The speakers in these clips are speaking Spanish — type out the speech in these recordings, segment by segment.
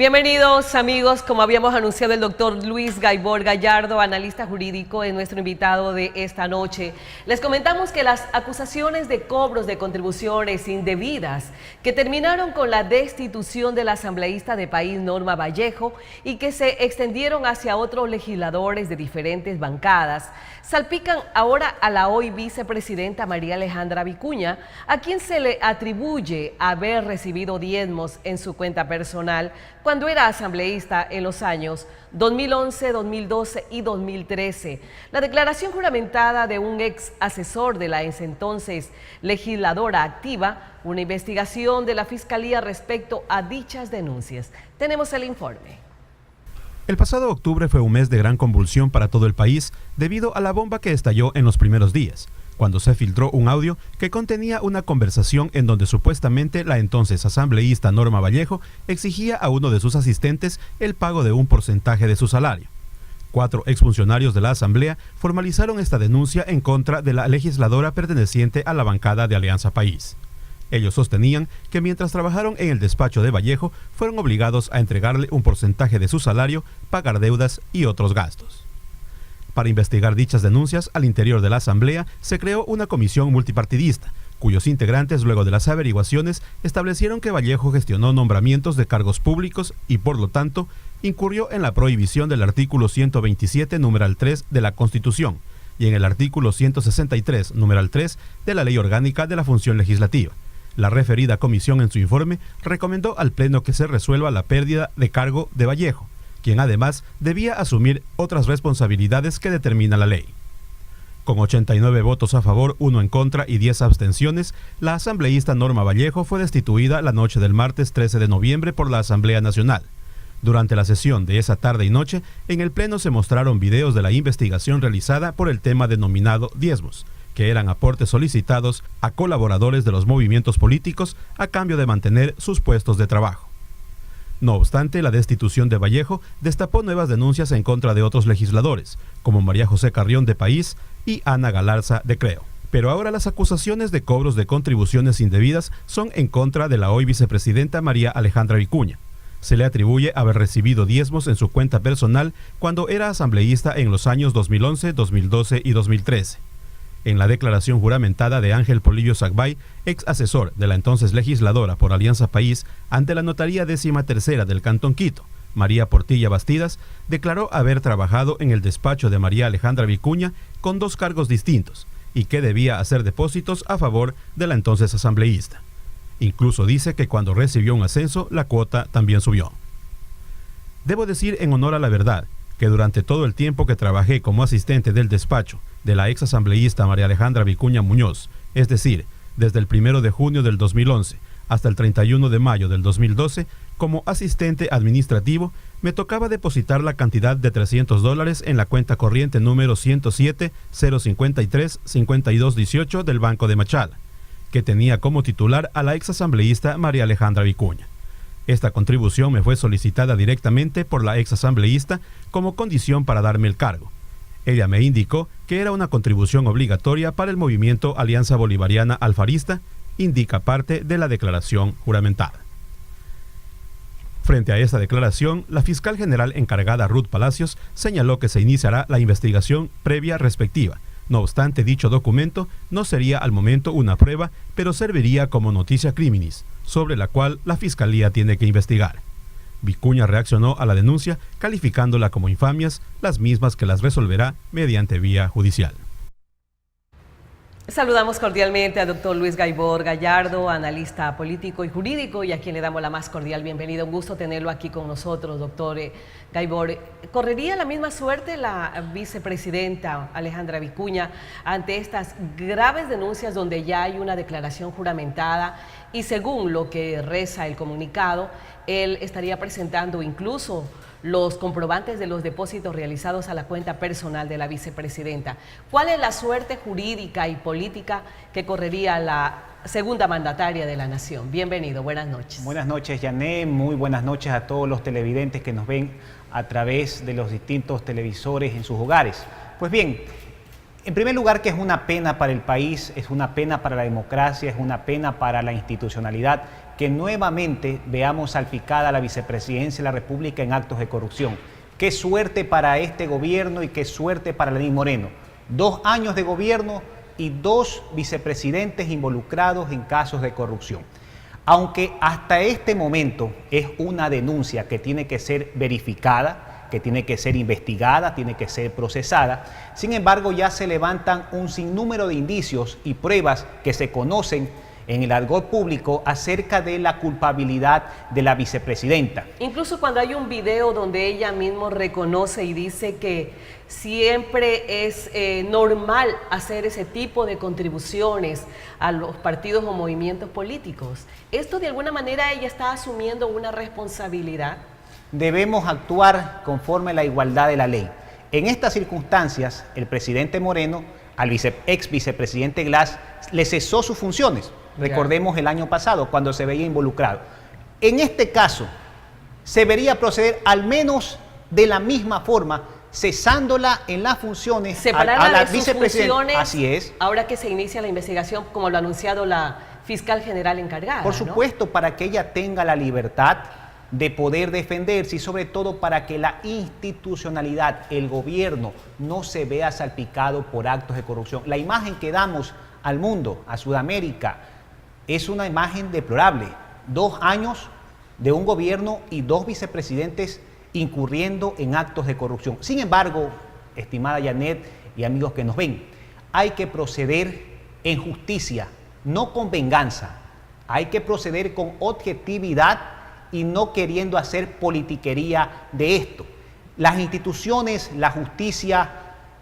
Bienvenidos amigos, como habíamos anunciado, el doctor Luis Gaibor Gallardo, analista jurídico, es nuestro invitado de esta noche. Les comentamos que las acusaciones de cobros de contribuciones indebidas que terminaron con la destitución de la asambleísta de país Norma Vallejo y que se extendieron hacia otros legisladores de diferentes bancadas, salpican ahora a la hoy vicepresidenta María Alejandra Vicuña, a quien se le atribuye haber recibido diezmos en su cuenta personal cuando era asambleísta en los años 2011, 2012 y 2013. La declaración juramentada de un ex asesor de la entonces legisladora activa una investigación de la Fiscalía respecto a dichas denuncias. Tenemos el informe. El pasado octubre fue un mes de gran convulsión para todo el país debido a la bomba que estalló en los primeros días, cuando se filtró un audio que contenía una conversación en donde supuestamente la entonces asambleísta Norma Vallejo exigía a uno de sus asistentes el pago de un porcentaje de su salario. 4 exfuncionarios de la Asamblea formalizaron esta denuncia en contra de la legisladora perteneciente a la bancada de Alianza País. Ellos sostenían que mientras trabajaron en el despacho de Vallejo, fueron obligados a entregarle un porcentaje de su salario, pagar deudas y otros gastos. Para investigar dichas denuncias, al interior de la Asamblea se creó una comisión multipartidista, cuyos integrantes, luego de las averiguaciones, establecieron que Vallejo gestionó nombramientos de cargos públicos y, por lo tanto, incurrió en la prohibición del artículo 127, numeral 3 de la Constitución y en el artículo 163, numeral 3 de la Ley Orgánica de la Función Legislativa. La referida comisión en su informe recomendó al Pleno que se resuelva la pérdida de cargo de Vallejo, quien además debía asumir otras responsabilidades que determina la ley. Con 89 votos a favor, 1 en contra y 10 abstenciones, la asambleísta Norma Vallejo fue destituida la noche del martes 13 de noviembre por la Asamblea Nacional. Durante la sesión de esa tarde y noche, en el Pleno se mostraron videos de la investigación realizada por el tema denominado diezmos, que eran aportes solicitados a colaboradores de los movimientos políticos a cambio de mantener sus puestos de trabajo. No obstante, la destitución de Vallejo destapó nuevas denuncias en contra de otros legisladores, como María José Carrión de País y Ana Galarza de Creo. Pero ahora las acusaciones de cobros de contribuciones indebidas son en contra de la hoy vicepresidenta María Alejandra Vicuña. Se le atribuye haber recibido diezmos en su cuenta personal cuando era asambleísta en los años 2011, 2012 y 2013. En la declaración juramentada de Ángel Polillo Sagbay, ex asesor de la entonces legisladora por Alianza País ante la Notaría 13ª del Cantón Quito, María Portilla Bastidas, declaró haber trabajado en el despacho de María Alejandra Vicuña con 2 cargos distintos y que debía hacer depósitos a favor de la entonces asambleísta. Incluso dice que cuando recibió un ascenso, la cuota también subió. Debo decir en honor a la verdad que durante todo el tiempo que trabajé como asistente del despacho de la ex asambleísta María Alejandra Vicuña Muñoz, es decir, desde el 1 de junio del 2011 hasta el 31 de mayo del 2012, como asistente administrativo, me tocaba depositar la cantidad de $300 en la cuenta corriente número 107-053-5218 del Banco de Machala, que tenía como titular a la ex asambleísta María Alejandra Vicuña. Esta contribución me fue solicitada directamente por la ex asambleísta como condición para darme el cargo. Ella me indicó que era una contribución obligatoria para el movimiento Alianza Bolivariana Alfarista, indica parte de la declaración juramentada. Frente a esta declaración, la fiscal general encargada Ruth Palacios señaló que se iniciará la investigación previa respectiva. No obstante, dicho documento no sería al momento una prueba, pero serviría como noticia criminis, sobre la cual la Fiscalía tiene que investigar. Vicuña reaccionó a la denuncia calificándola como infamias, las mismas que las resolverá mediante vía judicial. Saludamos cordialmente al doctor Luis Gaibor Gallardo, analista político y jurídico, y a quien le damos la más cordial bienvenida. Un gusto tenerlo aquí con nosotros, doctor Gaibor. ¿Correría la misma suerte la vicepresidenta Alejandra Vicuña ante estas graves denuncias donde ya hay una declaración juramentada y, según lo que reza el comunicado, él estaría presentando incluso los comprobantes de los depósitos realizados a la cuenta personal de la vicepresidenta? ¿Cuál es la suerte jurídica y política que correría la segunda mandataria de la nación? Bienvenido, buenas noches. Buenas noches, Yané, muy buenas noches a todos los televidentes que nos ven a través de los distintos televisores en sus hogares. Pues bien, En primer lugar, que es una pena para el país, es una pena para la democracia, es una pena para la institucionalidad que nuevamente veamos salpicada la vicepresidencia de la República en actos de corrupción. Qué suerte para este gobierno y qué suerte para Lenín Moreno. 2 años de gobierno y 2 vicepresidentes involucrados en casos de corrupción. Aunque hasta este momento es una denuncia que tiene que ser verificada, que tiene que ser investigada, tiene que ser procesada. Sin embargo, ya se levantan un sinnúmero de indicios y pruebas que se conocen en el argot público acerca de la culpabilidad de la vicepresidenta. Incluso cuando hay un video donde ella misma reconoce y dice que siempre es normal hacer ese tipo de contribuciones a los partidos o movimientos políticos. ¿Esto de alguna manera ella está asumiendo una responsabilidad? Debemos actuar conforme a la igualdad de la ley. En estas circunstancias, el presidente Moreno, al ex vicepresidente Glass, le cesó sus funciones. Recordemos el año pasado, cuando se veía involucrado. En este caso, se debería proceder al menos de la misma forma, cesándola en las funciones Separarla a la de sus vicepresidenta. funciones, Así es. ahora que se inicia la investigación, como lo ha anunciado la fiscal general encargada. Por supuesto, ¿no? Para que ella tenga la libertad de poder defenderse y sobre todo para que la institucionalidad, el gobierno, no se vea salpicado por actos de corrupción. La imagen que damos al mundo, a Sudamérica, es una imagen deplorable. 2 años de un gobierno y 2 vicepresidentes incurriendo en actos de corrupción. Sin embargo, estimada Janet y amigos que nos ven, hay que proceder en justicia, no con venganza. Hay que proceder con objetividad y no queriendo hacer politiquería de esto. Las instituciones, la justicia,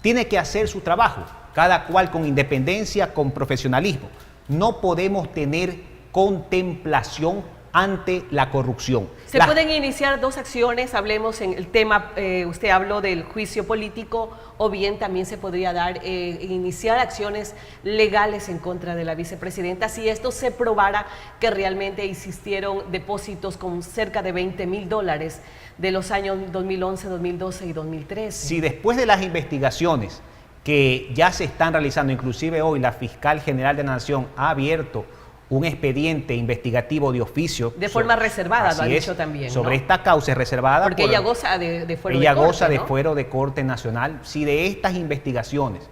tiene que hacer su trabajo, cada cual con independencia, con profesionalismo. No podemos tener contemplación ante la corrupción. Se pueden iniciar 2 acciones, hablemos en el tema, usted habló del juicio político, o bien también se podría dar, iniciar acciones legales en contra de la vicepresidenta si esto se probara que realmente existieron depósitos con cerca de $20,000 de los años 2011, 2012 y 2013. Si después de las investigaciones que ya se están realizando, inclusive hoy la fiscal general de la Nación ha abierto un expediente investigativo de oficio. De forma reservada, lo ha dicho también, ¿no? Sobre esta causa es reservada. Porque ella goza de fuero de corte, ella goza de ¿no? fuero de corte nacional. Si de estas investigaciones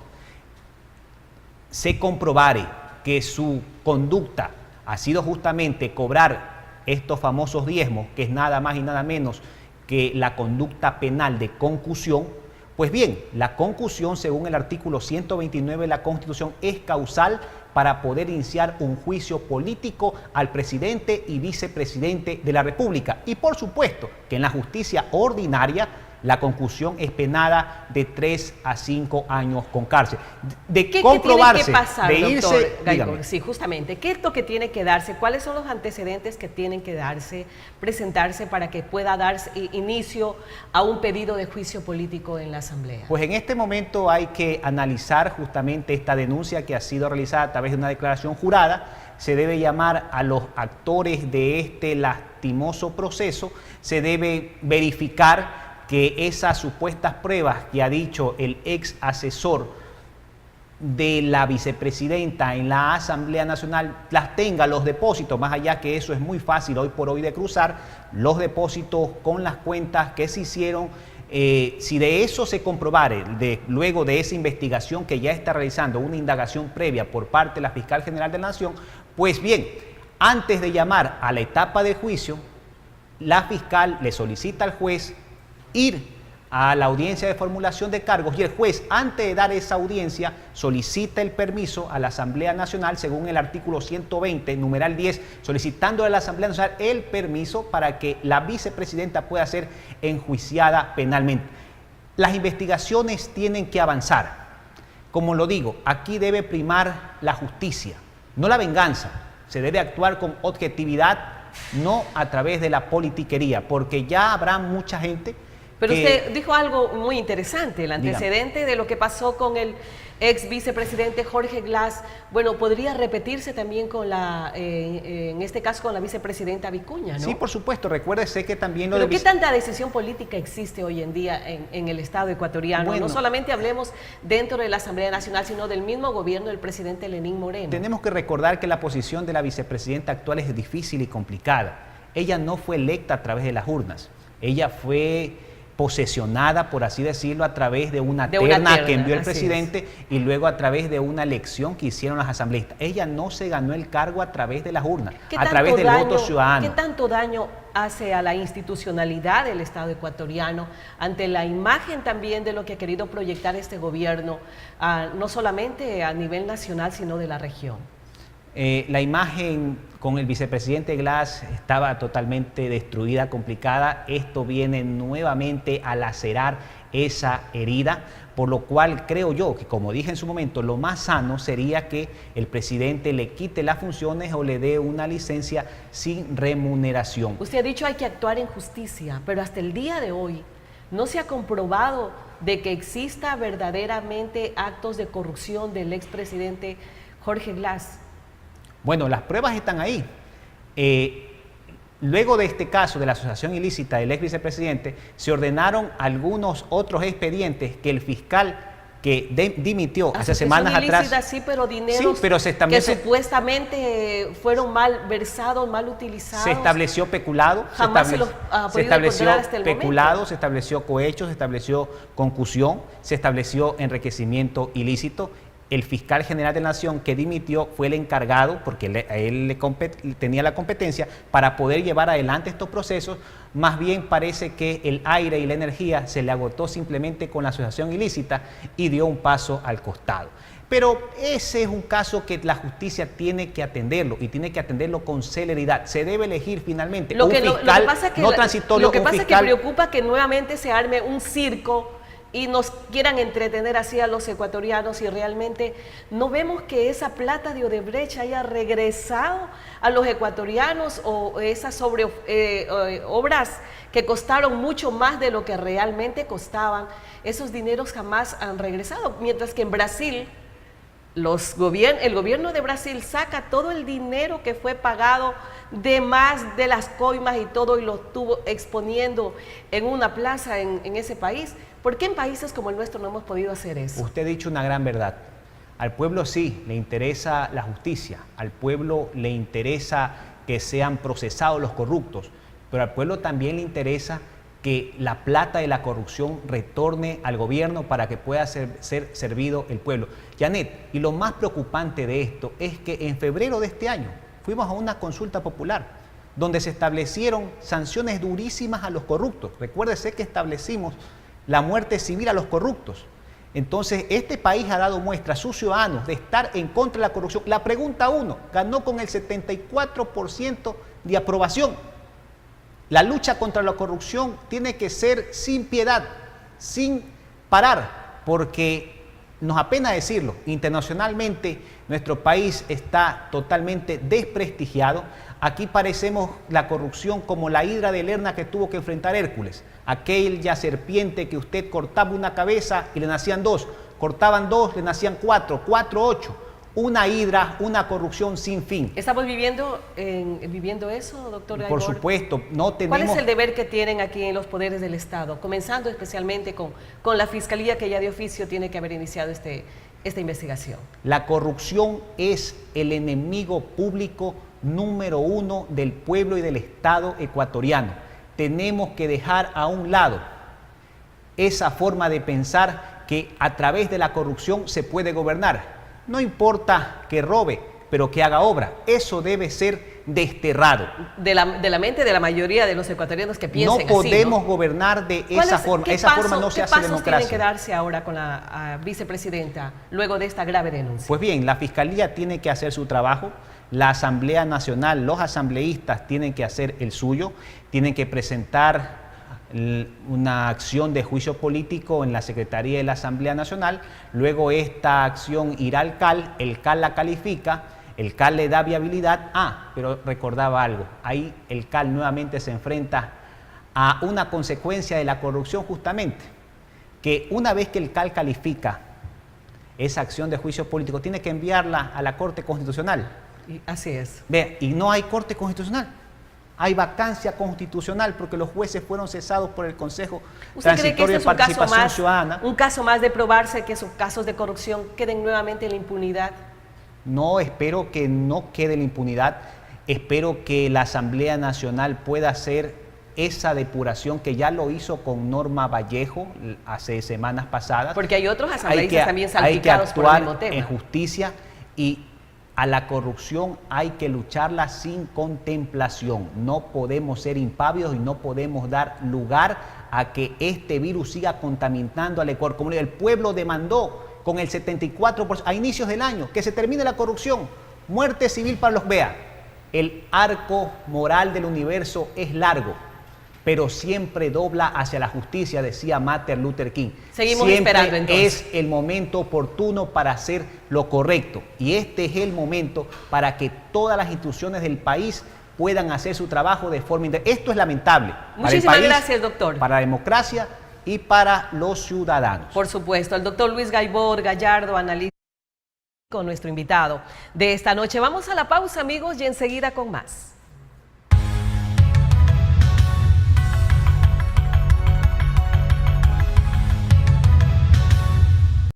se comprobare que su conducta ha sido justamente cobrar estos famosos diezmos, que es nada más y nada menos que la conducta penal de concusión, pues bien, la concusión, según el artículo 129 de la Constitución, es causal para poder iniciar un juicio político al presidente y vicepresidente de la República. Y por supuesto que en la justicia ordinaria la concusión es penada de 3 a 5 años con cárcel. ¿Qué tiene que pasar, de irse, doctor Gaibor? dígame. Sí, justamente. ¿Qué es lo que tiene que darse? ¿Cuáles son los antecedentes que tienen que darse, presentarse para que pueda darse inicio a un pedido de juicio político en la Asamblea? Pues en este momento hay que analizar justamente esta denuncia que ha sido realizada a través de una declaración jurada. Se debe llamar a los actores de este lastimoso proceso, se debe verificar que esas supuestas pruebas que ha dicho el ex asesor de la vicepresidenta en la Asamblea Nacional las tenga, los depósitos, más allá que eso es muy fácil hoy por hoy de cruzar, los depósitos con las cuentas que se hicieron. Si de eso se comprobare, luego de esa investigación que ya está realizando, una indagación previa por parte de la Fiscal General de la Nación, pues bien, antes de llamar a la etapa de juicio, la fiscal le solicita al juez ir a la audiencia de formulación de cargos y el juez, antes de dar esa audiencia, solicita el permiso a la Asamblea Nacional según el artículo 120, numeral 10, solicitando a la Asamblea Nacional el permiso para que la vicepresidenta pueda ser enjuiciada penalmente. Las investigaciones tienen que avanzar. Como lo digo, aquí debe primar la justicia, no la venganza. Se debe actuar con objetividad, no a través de la politiquería, porque ya habrá mucha gente Pero usted dijo algo muy interesante, el antecedente Dígame. de lo que pasó con el ex vicepresidente Jorge Glass, bueno, podría repetirse también con en este caso con la vicepresidenta Vicuña, ¿no? Sí, por supuesto. Recuérdese que también lo Pero de ¿qué tanta decisión política existe hoy en día en el Estado ecuatoriano? Bueno, no solamente hablemos dentro de la Asamblea Nacional, sino del mismo gobierno del presidente Lenín Moreno. Tenemos que recordar que la posición de la vicepresidenta actual es difícil y complicada. Ella no fue electa a través de las urnas. Ella fue posesionada, por así decirlo, a través de una terna que envió el presidente y luego a través de una elección que hicieron los asambleístas. Ella no se ganó el cargo a través de las urnas, a través del voto ciudadano. ¿Qué tanto daño hace a la institucionalidad del Estado ecuatoriano ante la imagen también de lo que ha querido proyectar este gobierno, no solamente a nivel nacional, sino de la región? La imagen con el vicepresidente Glass estaba totalmente destruida, complicada. Esto viene nuevamente a lacerar esa herida, por lo cual creo yo que, como dije en su momento, lo más sano sería que el presidente le quite las funciones o le dé una licencia sin remuneración. Usted ha dicho hay que actuar en justicia, pero hasta el día de hoy no se ha comprobado de que exista verdaderamente actos de corrupción del expresidente Jorge Glass. Bueno, las pruebas están ahí. Luego de este caso de la asociación ilícita del ex vicepresidente, se ordenaron algunos otros expedientes que el fiscal que dimitió hace semanas atrás. Sí, pero dineros que supuestamente fueron mal versados, mal utilizados. Se estableció peculado, jamás se los ha podido encontrar hasta el momento. Se estableció cohecho, se estableció concusión, se estableció enriquecimiento ilícito. El fiscal general de la Nación que dimitió fue el encargado, porque él tenía la competencia para poder llevar adelante estos procesos. Más bien parece que el aire y la energía se le agotó simplemente con la asociación ilícita y dio un paso al costado. Pero ese es un caso que la justicia tiene que atenderlo y tiene que atenderlo con celeridad. Se debe elegir finalmente un fiscal no transitorio. Lo que pasa es que preocupa que nuevamente se arme un circo y nos quieran entretener así a los ecuatorianos y realmente no vemos que esa plata de Odebrecht haya regresado a los ecuatorianos o esas obras que costaron mucho más de lo que realmente costaban, esos dineros jamás han regresado, mientras que en Brasil el gobierno de Brasil saca todo el dinero que fue pagado de más de las coimas y todo y lo estuvo exponiendo en una plaza en ese país. ¿Por qué en países como el nuestro no hemos podido hacer eso? Usted ha dicho una gran verdad. Al pueblo sí le interesa la justicia, al pueblo le interesa que sean procesados los corruptos, pero al pueblo también le interesa que la plata de la corrupción retorne al gobierno para que pueda ser servido el pueblo. Janet, y lo más preocupante de esto es que en febrero de este año fuimos a una consulta popular donde se establecieron sanciones durísimas a los corruptos. Recuérdese que establecimos la muerte civil a los corruptos. Entonces, este país ha dado muestra a sus ciudadanos de estar en contra de la corrupción. La pregunta 1 ganó con el 74% de aprobación. La lucha contra la corrupción tiene que ser sin piedad, sin parar, porque nos apena decirlo, internacionalmente nuestro país está totalmente desprestigiado. Aquí parecemos la corrupción como la hidra de Lerna que tuvo que enfrentar Hércules, aquella serpiente que usted cortaba una cabeza y le nacían 2, cortaban 2, le nacían 4, 4, 8. Una hidra, una corrupción sin fin. ¿Estamos viviendo eso, doctor Gaibor? Por supuesto, no tenemos... ¿Cuál es el deber que tienen aquí en los poderes del Estado? Comenzando especialmente con la Fiscalía, que ya de oficio tiene que haber iniciado esta investigación. La corrupción es el enemigo público número 1 del pueblo y del Estado ecuatoriano. Tenemos que dejar a un lado esa forma de pensar que a través de la corrupción se puede gobernar. No importa que robe, pero que haga obra. Eso debe ser desterrado. De la mente de la mayoría de los ecuatorianos que piensen así, no podemos gobernar de esa forma. Esa forma no se hace democracia. ¿Qué pasos tienen que darse ahora con la vicepresidenta luego de esta grave denuncia? Pues bien, la Fiscalía tiene que hacer su trabajo. La Asamblea Nacional, los asambleístas tienen que hacer el suyo. Tienen que presentar una acción de juicio político en la Secretaría de la Asamblea Nacional. Luego esta acción irá al CAL, el CAL la califica, el CAL le da viabilidad. Pero recordaba algo, ahí el CAL nuevamente se enfrenta a una consecuencia de la corrupción justamente, que una vez que el CAL califica esa acción de juicio político, tiene que enviarla a la Corte Constitucional. Así es. Ve, y no hay Corte Constitucional. Hay vacancia constitucional porque los jueces fueron cesados por el Consejo Transitorio de Participación Ciudadana. ¿Un caso más de probarse que esos casos de corrupción queden nuevamente en la impunidad? No, espero que no quede la impunidad. Espero que la Asamblea Nacional pueda hacer esa depuración que ya lo hizo con Norma Vallejo hace semanas pasadas. Porque hay otros asambleístas también salpicados por el mismo tema. Hay que actuar en justicia y a la corrupción hay que lucharla sin contemplación. No podemos ser impávidos y no podemos dar lugar a que este virus siga contaminando al Ecuador. Como el pueblo demandó con el 74% a inicios del año que se termine la corrupción, muerte civil para los BEA. El arco moral del universo es largo, pero siempre dobla hacia la justicia, decía Martin Luther King. Seguimos siempre esperando entonces. Es el momento oportuno para hacer lo correcto y este es el momento para que todas las instituciones del país puedan hacer su trabajo de forma independiente. Esto es lamentable. Muchísimas gracias, doctor. Para la democracia y para los ciudadanos. Por supuesto, el doctor Luis Gaibor Gallardo, analista con nuestro invitado de esta noche. Vamos a la pausa, amigos, y enseguida con más.